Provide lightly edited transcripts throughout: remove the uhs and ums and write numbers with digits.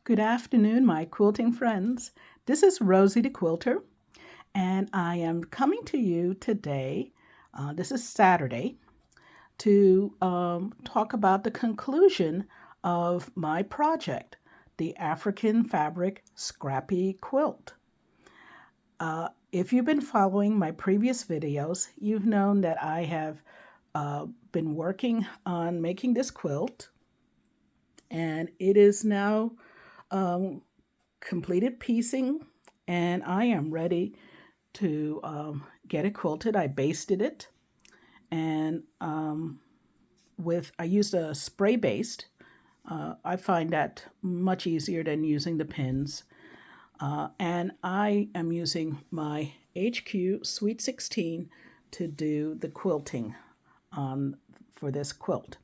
Good afternoon, my quilting friends. This is Rosie the Quilter, and I am coming to you today. This is Saturday to talk about the conclusion of my project, the African Fabric Scrappy Quilt. If you've been following my previous videos, you've known that I have been working on making this quilt, and it is now um, completed piecing, and I am ready to get it quilted. I basted it, and I used a spray baste. I find that much easier than using the pins. And I am using my HQ Sweet 16 to do the quilting on for this quilt.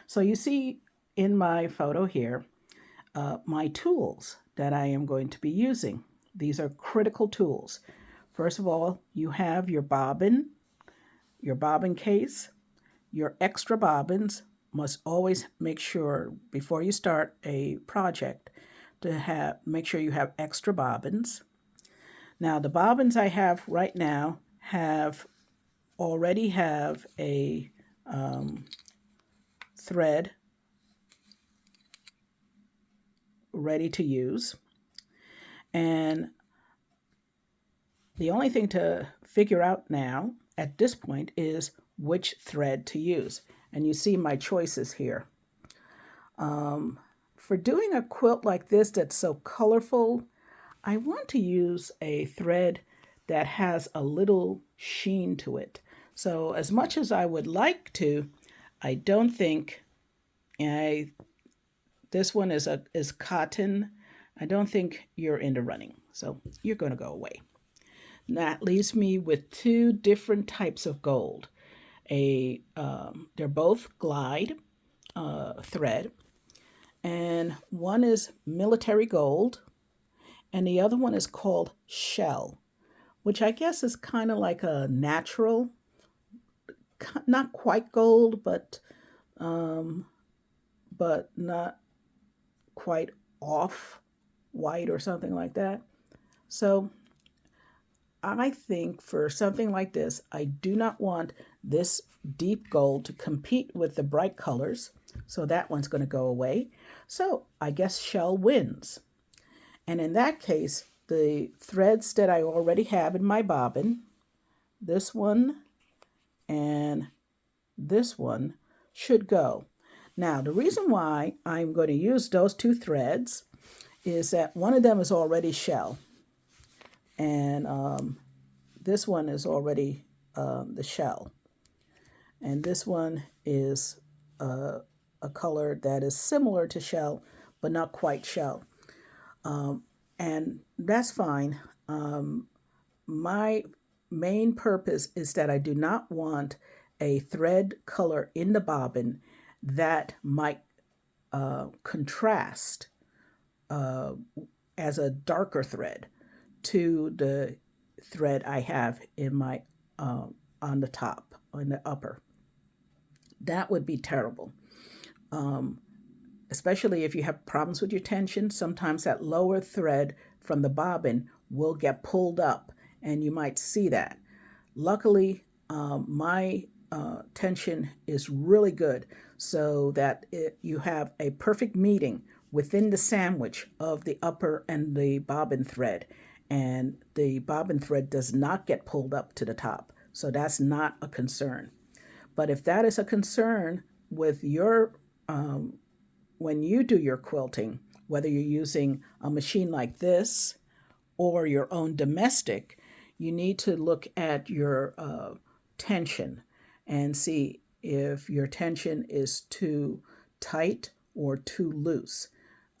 So you see in my photo here my tools that I am going to be using. These are critical tools. First of all, you have your bobbin case. Your extra bobbins must always make sure before you start a project to make sure you have extra bobbins. Now the bobbins I have right now already have a thread ready to use. And the only thing to figure out now at this point is which thread to use. And you see my choices here. For doing a quilt like this that's so colorful, I want to use a thread that has a little sheen to it. So as much as I would like to, I don't think this one is cotton. I don't think you're in the running. So you're going to go away. That leaves me with two different types of gold. They're both glide thread, and one is military gold, and the other one is called shell, which I guess is kind of like a natural, not quite gold, um, but not quite off white or something like that. So I think for something like this, I do not want this deep gold to compete with the bright colors. So that one's going to go away. So I guess shell wins. And in that case, the threads that I already have in my bobbin, this one and this one, should go. Now, the reason why I'm going to use those two threads is that one of them is already shell, and this one is already the shell. And this one is a color that is similar to shell, but not quite shell. And that's fine. My main purpose is that I do not want a thread color in the bobbin that might contrast as a darker thread to the thread I have in my on the top, on the upper. That would be terrible. Especially if you have problems with your tension, sometimes that lower thread from the bobbin will get pulled up, and you might see that. Luckily, my tension is really good, so that you have a perfect meeting within the sandwich of the upper and the bobbin thread, and the bobbin thread does not get pulled up to the top. So that's not a concern. But if that is a concern with your when you do your quilting, whether you're using a machine like this or your own domestic, you need to look at your tension and see if your tension is too tight or too loose.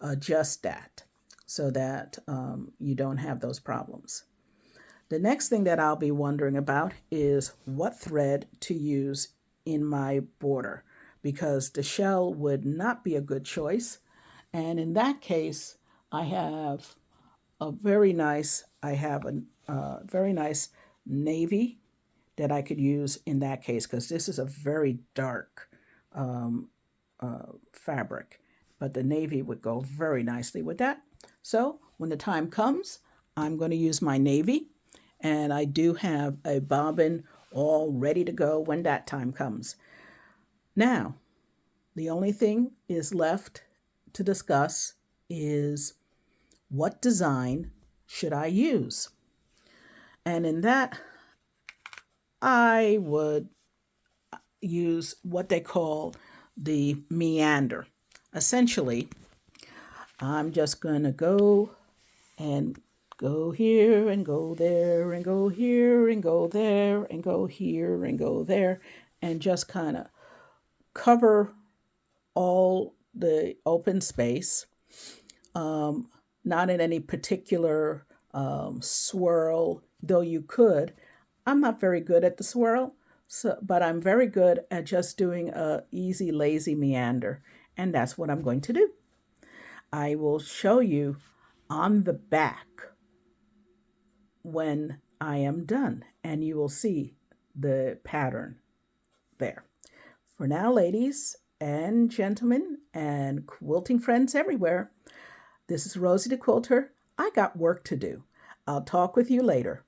Adjust that so that you don't have those problems. The next thing that I'll be wondering about is what thread to use in my border, because the shell would not be a good choice. And in that case, I have a very nice navy that I could use in that case, because this is a very dark fabric. but the navy would go very nicely with that. So when the time comes, I'm going to use my navy, and I do have a bobbin all ready to go when that time comes. Now, the only thing is left to discuss is what design should I use? And in that, I would use what they call the meander. Essentially, I'm just going to go and go here and go there and go here and go there and go here and go there and just kind of cover all the open space, not in any particular swirl, though you could. I'm not very good at the swirl, but I'm very good at just doing a easy, lazy meander, and that's what I'm going to do. I will show you on the back when I am done, and you will see the pattern there. For now, ladies and gentlemen and quilting friends everywhere, this is Rosie the Quilter. I got work to do. I'll talk with you later.